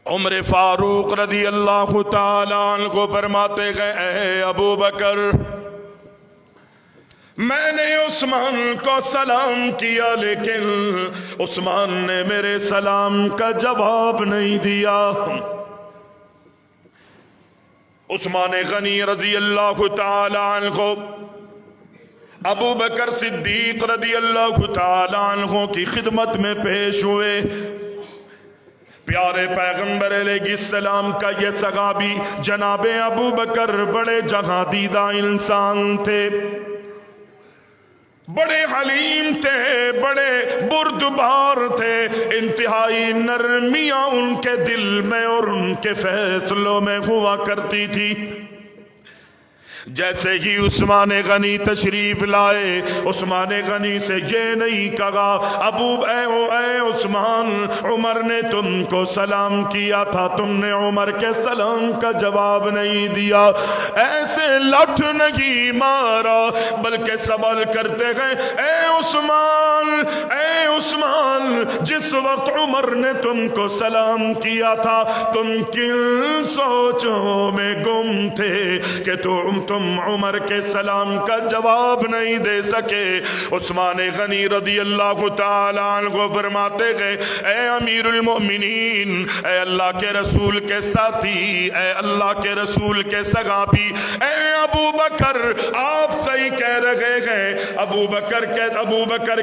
عمر فاروق رضی اللہ تعالیٰ عنہ کو فرماتے گئے اے ابو بکر، میں نے عثمان کو سلام کیا لیکن عثمان نے میرے سلام کا جواب نہیں دیا۔ عثمان غنی رضی اللہ تعالی عنہ کو ابو بکر صدیق رضی اللہ تعالی عنہ کی خدمت میں پیش ہوئے۔ پیارے پیغمبر علیہ السلام کا یہ صحابی جناب ابو بکر بڑے جہاں دیدہ انسان تھے، بڑے حلیم تھے، بڑے بردبار تھے، انتہائی نرمیاں ان کے دل میں اور ان کے فیصلوں میں ہوا کرتی تھی۔ جیسے ہی عثمان غنی تشریف لائے، عثمان غنی سے یہ نہیں کہا اے عثمان، عمر نے تم کو سلام کیا تھا، تم نے عمر کے سلام کا جواب نہیں دیا، ایسے لٹ نہیں مارا، بلکہ سوال کرتے گئے اے عثمان، جس وقت عمر نے تم کو سلام کیا تھا تم کن سوچوں میں گم تھے کہ تم عمر کے سلام کا جواب نہیں دے سکے؟ عثمان غنی رضی اللہ تعالی عنہ کو فرماتے گئے اے امیر المؤمنین، اے اللہ کے رسول کے ساتھی، اے اللہ کے رسول کے صحابی، اے ابو بکر، آپ صحیح کہہ رہے ہیں۔ ابو بکر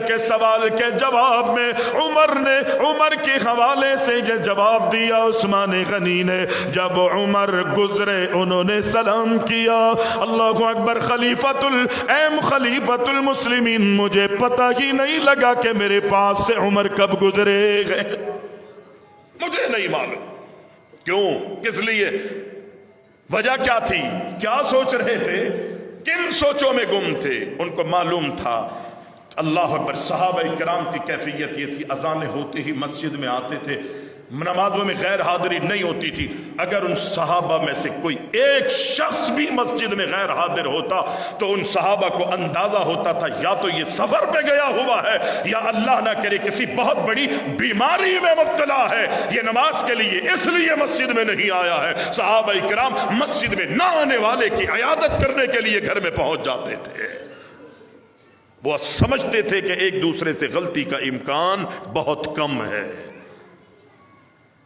کے سوال کے جواب میں عمر کے حوالے سے یہ جواب دیا عثمان غنی نے۔ جب عمر گزرے انہوں نے سلام کیا۔ اللہ اکبر، خلیفۃ المسلمین، مجھے پتہ ہی نہیں لگا کہ میرے پاس سے عمر کب گزرے گئے، مجھے نہیں معلوم کیوں، کس لیے، وجہ کیا تھی، کیا سوچ رہے تھے، کن سوچوں میں گم تھے۔ ان کو معلوم تھا۔ اللہ اکبر، صحابہ کرام کی کیفیت یہ تھی، اذانیں ہوتے ہی مسجد میں آتے تھے، نمازوں میں غیر حاضری نہیں ہوتی تھی۔ اگر ان صحابہ میں سے کوئی ایک شخص بھی مسجد میں غیر حاضر ہوتا تو ان صحابہ کو اندازہ ہوتا تھا یا تو یہ سفر پہ گیا ہوا ہے یا اللہ نہ کرے کسی بہت بڑی بیماری میں مبتلا ہے، یہ نماز کے لیے اس لیے مسجد میں نہیں آیا ہے۔ صحابہ کرام مسجد میں نہ آنے والے کی عیادت کرنے کے لیے گھر میں پہنچ جاتے تھے۔ وہ سمجھتے تھے کہ ایک دوسرے سے غلطی کا امکان بہت کم ہے۔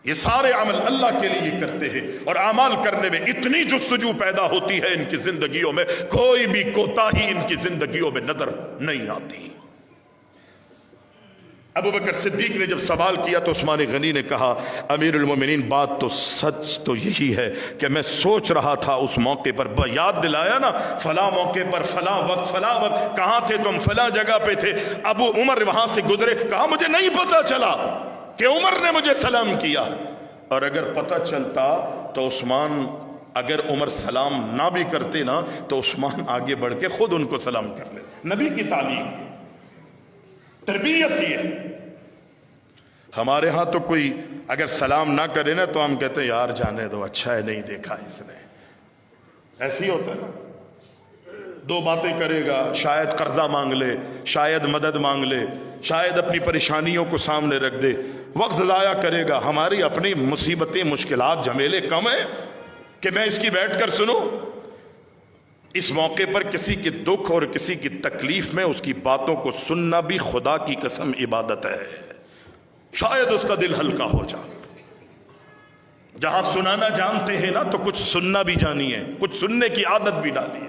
یہ سارے عمل اللہ کے لیے کرتے ہیں، اور اعمال کرنے میں اتنی جستجو پیدا ہوتی ہے ان کی زندگیوں میں، کوئی بھی کوتاہی ان کی زندگیوں میں نظر نہیں آتی۔ ابو بکر صدیق نے جب سوال کیا تو عثمان غنی نے کہا امیر المومنین، بات تو سچ تو یہی ہے کہ میں سوچ رہا تھا اس موقع پر، یاد دلایا نا، فلاں موقع پر فلاں وقت کہاں تھے تم، فلاں جگہ پہ تھے، ابو عمر وہاں سے گزرے، کہا مجھے نہیں پتا چلا کہ عمر نے مجھے سلام کیا۔ اور اگر پتہ چلتا تو عثمان، اگر عمر سلام نہ بھی کرتے نا تو عثمان آگے بڑھ کے خود ان کو سلام کر لے۔ نبی کی تعلیم، تربیت یہ ہے۔ ہمارے ہاں تو کوئی اگر سلام نہ کرے نا تو ہم کہتے ہیں یار جانے دو، اچھا ہے نہیں دیکھا اس نے، ایسے ہی ہوتا ہے نا۔ دو باتیں کرے گا، شاید قرضہ مانگ لے، شاید مدد مانگ لے، شاید اپنی پریشانیوں کو سامنے رکھ دے، وقت ضائع کرے گا۔ ہماری اپنی مصیبتیں، مشکلات، جھمیلے کم ہیں کہ میں اس کی بیٹھ کر سنوں۔ اس موقع پر کسی کے دکھ اور کسی کی تکلیف میں اس کی باتوں کو سننا بھی خدا کی قسم عبادت ہے، شاید اس کا دل ہلکا ہو جائے۔ جہاں سنانا جانتے ہیں نا تو کچھ سننا بھی جانیے، کچھ سننے کی عادت بھی ڈالیے۔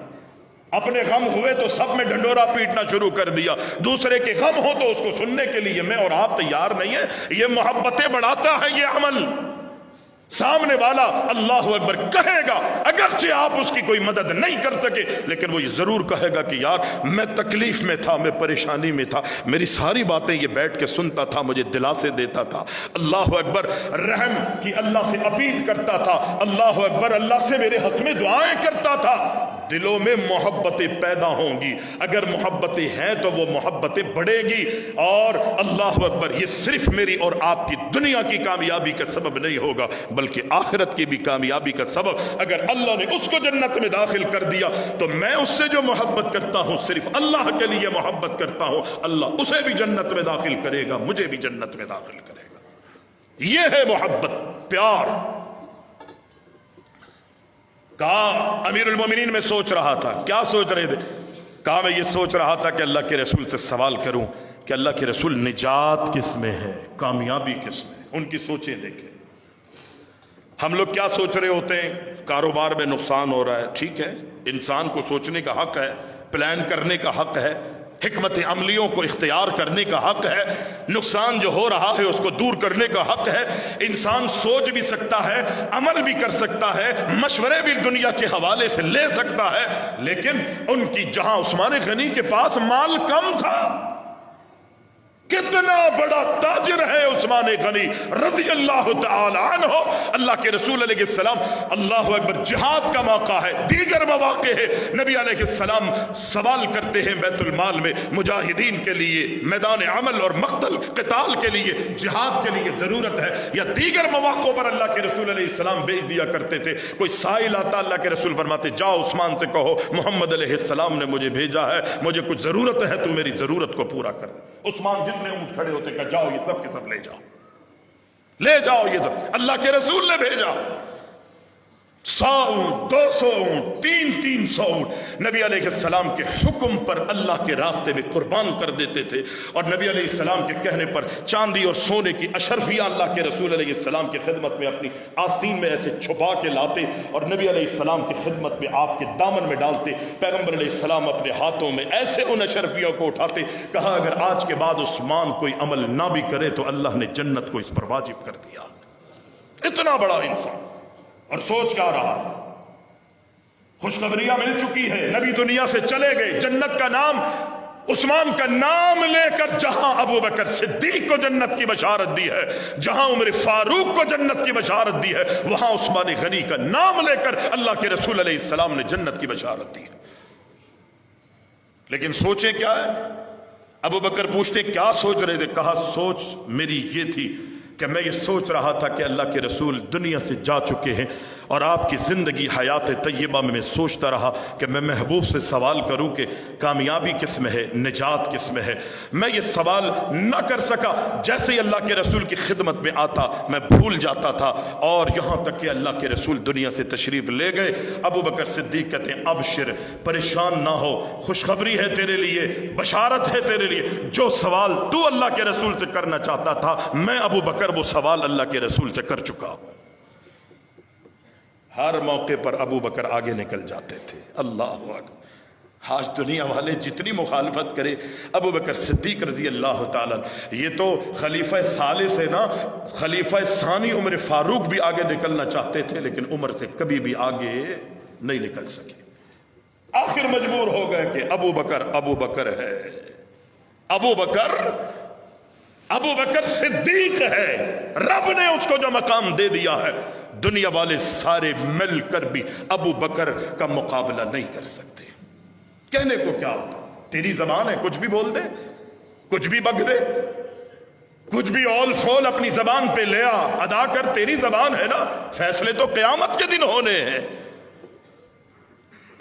اپنے غم ہوئے تو سب میں ڈنڈورا پیٹنا شروع کر دیا، دوسرے کے غم ہو تو اس کو سننے کے لیے میں اور آپ تیار نہیں ہیں۔ یہ محبتیں بڑھاتا ہے یہ عمل۔ سامنے والا اللہ اکبر کہے گا، اگرچہ آپ اس کی کوئی مدد نہیں کر سکے لیکن وہ یہ ضرور کہے گا کہ یار میں تکلیف میں تھا، میں پریشانی میں تھا، میری ساری باتیں یہ بیٹھ کے سنتا تھا، مجھے دلاسے دیتا تھا۔ اللہ اکبر، رحم کی اللہ سے اپیل کرتا تھا، اللہ اکبر، اللہ سے میرے حق میں دعائیں کرتا تھا۔ دلوں میں محبتیں پیدا ہوں گی، اگر محبتیں ہیں تو وہ محبتیں بڑھیں گی، اور اللہ اکبر، یہ صرف میری اور آپ کی دنیا کی کامیابی کا سبب نہیں ہوگا بلکہ آخرت کی بھی کامیابی کا سبب۔ اگر اللہ نے اس کو جنت میں داخل کر دیا تو میں اس سے جو محبت کرتا ہوں، صرف اللہ کے لیے محبت کرتا ہوں، اللہ اسے بھی جنت میں داخل کرے گا، مجھے بھی جنت میں داخل کرے گا۔ یہ ہے محبت، پیار۔ کہا امیر المومنین میں سوچ رہا تھا۔ کیا سوچ رہے تھے؟ کہا میں یہ سوچ رہا تھا کہ اللہ کے رسول سے سوال کروں کہ اللہ کے رسول نجات کس میں ہے، کامیابی کس میں؟ ان کی سوچیں دیکھیں۔ ہم لوگ کیا سوچ رہے ہوتے ہیں؟ کاروبار میں نقصان ہو رہا ہے، ٹھیک ہے، انسان کو سوچنے کا حق ہے، پلان کرنے کا حق ہے، حکمت عملیوں کو اختیار کرنے کا حق ہے، نقصان جو ہو رہا ہے اس کو دور کرنے کا حق ہے۔ انسان سوچ بھی سکتا ہے، عمل بھی کر سکتا ہے، مشورے بھی دنیا کے حوالے سے لے سکتا ہے، لیکن ان کی جہاں عثمان غنی کے پاس مال کم تھا، کتنا بڑا تاجر ہے عثمان غنی رضی اللہ تعالی عنہ، اللہ کے رسول علیہ السلام، اللہ اکبر، جہاد کا موقع ہے، دیگر مواقع ہے، نبی علیہ السلام سوال کرتے ہیں بیت المال میں مجاہدین کے لیے، میدان عمل اور مقتل قتال کے لیے، جہاد کے لیے ضرورت ہے، یا دیگر مواقع پر اللہ کے رسول علیہ السلام بھیج دیا کرتے تھے۔ کوئی سائل آتا، اللہ کے رسول فرماتے جاؤ عثمان سے کہو محمد علیہ السلام نے مجھے بھیجا ہے، مجھے کچھ ضرورت ہے، تو میری ضرورت کو پورا کر۔ عثمان جتنے اونٹ کھڑے ہوتے کہ جاؤ یہ سب کے سب لے جاؤ، لے جاؤ، یہ سب اللہ کے رسول نے بھیجا۔ 100 اونٹ، 200 اونٹ، 300 اونٹ نبی علیہ السلام کے حکم پر اللہ کے راستے میں قربان کر دیتے تھے، اور نبی علیہ السلام کے کہنے پر چاندی اور سونے کی اشرفیاں اللہ کے رسول علیہ السلام کی خدمت میں اپنی آستین میں ایسے چھپا کے لاتے، اور نبی علیہ السلام کی خدمت میں آپ کے دامن میں ڈالتے۔ پیغمبر علیہ السلام اپنے ہاتھوں میں ایسے ان اشرفیوں کو اٹھاتے، کہا اگر آج کے بعد عثمان کوئی عمل نہ بھی کرے تو اللہ نے جنت کو اس پر واجب کر دیا۔ اتنا بڑا انسان، اور سوچ کیا رہا؟ خوشخبریاں مل چکی ہے، نبی دنیا سے چلے گئے، جنت کا نام، عثمان کا نام لے کر جہاں ابو بکر صدیق کو جنت کی بشارت دی ہے، جہاں عمر فاروق کو جنت کی بشارت دی ہے، وہاں عثمان غنی کا نام لے کر اللہ کے رسول علیہ السلام نے جنت کی بشارت دی ہے۔ لیکن سوچیں کیا ہے؟ ابو بکر پوچھتے کیا سوچ رہے تھے؟ کہا سوچ میری یہ تھی کہ میں یہ سوچ رہا تھا کہ اللہ کے رسول دنیا سے جا چکے ہیں، اور آپ کی زندگی حیات طیبہ میں سوچتا رہا کہ میں محبوب سے سوال کروں کہ کامیابی کس میں ہے، نجات کس میں ہے۔ میں یہ سوال نہ کر سکا، جیسے ہی اللہ کے رسول کی خدمت میں آتا میں بھول جاتا تھا، اور یہاں تک کہ اللہ کے رسول دنیا سے تشریف لے گئے۔ ابو بکر صدیق کہتے ہیں ابشر، پریشان نہ ہو، خوشخبری ہے تیرے لیے، بشارت ہے تیرے لیے، جو سوال تو اللہ کے رسول سے کرنا چاہتا تھا میں ابو بکر وہ سوال اللہ کے رسول سے کر چکا ہوں۔ ہر موقع پر ابو بکر آگے نکل جاتے تھے۔ اللہ اکبر، آج دنیا والے جتنی مخالفت کرے، ابو بکر صدیق رضی اللہ تعالیٰ، یہ تو خلیفہ ثالث ہے نا، خلیفہ ثانی عمر فاروق بھی آگے نکلنا چاہتے تھے، لیکن عمر سے کبھی بھی آگے نہیں نکل سکے۔ آخر مجبور ہو گئے کہ ابو بکر ہے، ابو بکر صدیق ہے، رب نے اس کو جو مقام دے دیا ہے، دنیا والے سارے مل کر بھی ابو بکر کا مقابلہ نہیں کر سکتے۔ کہنے کو کیا ہوتا؟ تیری زبان ہے، کچھ بھی بول دے، کچھ بھی بک دے، کچھ بھی اول فول اپنی زبان پہ لیا ادا کر، تیری زبان ہے نا، فیصلے تو قیامت کے دن ہونے ہیں۔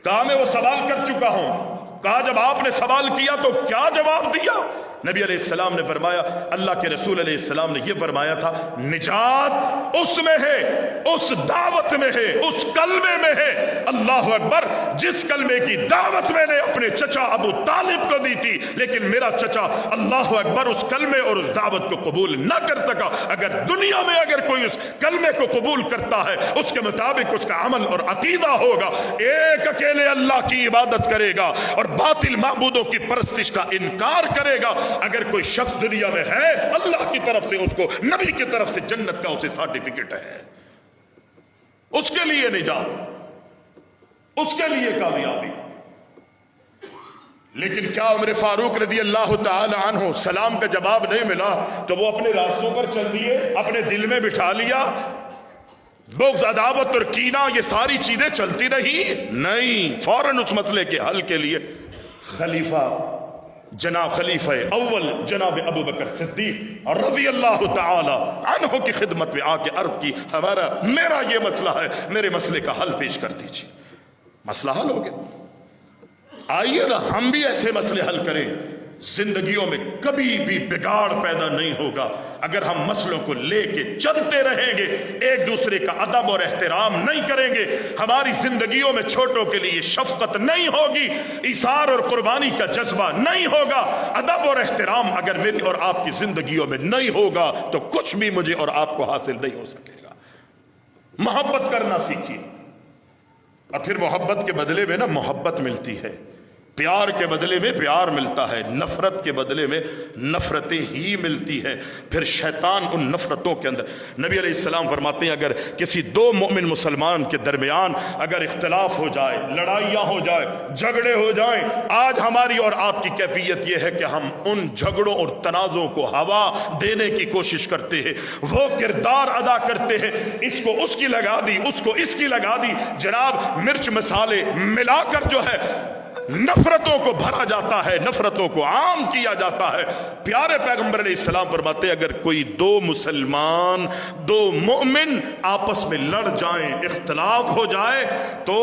کہا میں وہ سوال کر چکا ہوں۔ کہا جب آپ نے سوال کیا تو کیا جواب دیا؟ نبی علیہ السلام نے فرمایا، اللہ کے رسول علیہ السلام نے یہ فرمایا تھا، نجات اس میں ہے، اس دعوت میں ہے، اس کلمے میں ہے۔ اللہ اکبر، جس کلمے کی دعوت میں نے اپنے چچا ابو طالب کو دی تھی، لیکن میرا چچا اللہ اکبر اس کلمے اور اس دعوت کو قبول نہ کر سکا۔ اگر دنیا میں اگر کوئی اس کلمے کو قبول کرتا ہے، اس کے مطابق اس کا عمل اور عقیدہ ہوگا، ایک اکیلے اللہ کی عبادت کرے گا اور باطل معبودوں کی پرستش کا انکار کرے گا، اگر کوئی شخص دنیا میں ہے، اللہ کی طرف سے اس کو، نبی کی طرف سے جنت کا اسے سرٹیفکیٹ ہے، اس کے لیے نجات، اس کے لیے کامیابی۔ لیکن کیا عمر فاروق رضی اللہ تعالی عنہ سلام کا جواب نہیں ملا تو وہ اپنے راستوں پر چل دیے، اپنے دل میں بٹھا لیا؟ بغض، عداوت اور کینہ، یہ ساری چیزیں چلتی رہی؟ نہیں، فوراً اس مسئلے کے حل کے لیے خلیفہ اول جناب ابو بکر صدیق رضی اللہ تعالی عنہ کی خدمت میں آ کے عرض کی، میرا یہ مسئلہ ہے، میرے مسئلے کا حل پیش کر دیجیے۔ مسئلہ حل ہو گیا۔ آئیے نا ہم بھی ایسے مسئلے حل کریں، زندگیوں میں کبھی بھی بگاڑ پیدا نہیں ہوگا، اگر ہم مسئلوں کو لے کے چلتے رہیں گے، ایک دوسرے کا ادب اور احترام نہیں کریں گے، ہماری زندگیوں میں چھوٹوں کے لیے شفقت نہیں ہوگی، ایثار اور قربانی کا جذبہ نہیں ہوگا، ادب اور احترام اگر میری اور آپ کی زندگیوں میں نہیں ہوگا تو کچھ بھی مجھے اور آپ کو حاصل نہیں ہو سکے گا۔ محبت کرنا سیکھیے، اور پھر محبت کے بدلے میں نا محبت ملتی ہے، پیار کے بدلے میں پیار ملتا ہے، نفرت کے بدلے میں نفرتیں ہی ملتی ہے۔ پھر شیطان ان نفرتوں کے اندر، نبی علیہ السلام فرماتے ہیں اگر کسی دو مومن مسلمان کے درمیان اگر اختلاف ہو جائے، لڑائیاں ہو جائے، جھگڑے ہو جائیں، آج ہماری اور آپ کی کیفیت یہ ہے کہ ہم ان جھگڑوں اور تنازعوں کو ہوا دینے کی کوشش کرتے ہیں، وہ کردار ادا کرتے ہیں، اس کو اس کی لگا دی، اس کو اس کی لگا دی، جناب مرچ مسالے ملا کر جو ہے نفرتوں کو بھرا جاتا ہے، نفرتوں کو عام کیا جاتا ہے۔ پیارے پیغمبر علیہ السلام فرماتے ہیں اگر کوئی دو مسلمان، دو مومن آپس میں لڑ جائیں، اختلاف ہو جائے، تو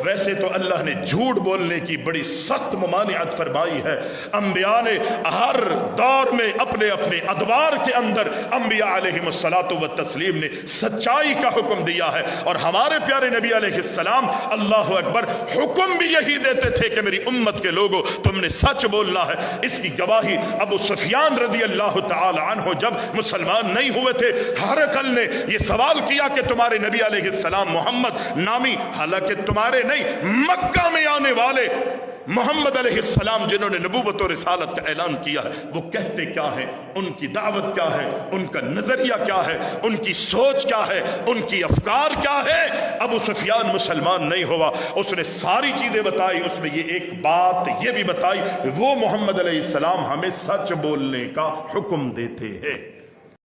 ویسے تو اللہ نے جھوٹ بولنے کی بڑی سخت ممانعت فرمائی ہے، انبیاء نے ہر دور میں اپنے اپنے ادوار کے اندر انبیاء علیہم الصلاۃ والتسلیم نے سچائی کا حکم دیا ہے، اور ہمارے پیارے نبی علیہ السلام اللہ اکبر حکم بھی یہی دیتے تھے کہ میری امت کے لوگوں تم نے سچ بولنا ہے۔ اس کی گواہی ابو سفیان رضی اللہ تعالی عنہ جب مسلمان نہیں ہوئے تھے، ہرقل نے یہ سوال کیا کہ تمہارے نبی علیہ السلام محمد نامی، حالانکہ تمہارے نہیں، مکہ میں آنے والے محمد علیہ السلام جنہوں نے نبوت و رسالت کا اعلان کیا ہے، وہ کہتے کیا ہے، ان کی دعوت کیا ہے، ان کا نظریہ کیا ہے، ان کی سوچ کیا ہے، ان کی افکار کیا ہے۔ ابو سفیان مسلمان نہیں ہوا، اس نے ساری چیزیں بتائی، اس میں یہ ایک بات یہ بھی بتائی، وہ محمد علیہ السلام ہمیں سچ بولنے کا حکم دیتے ہیں۔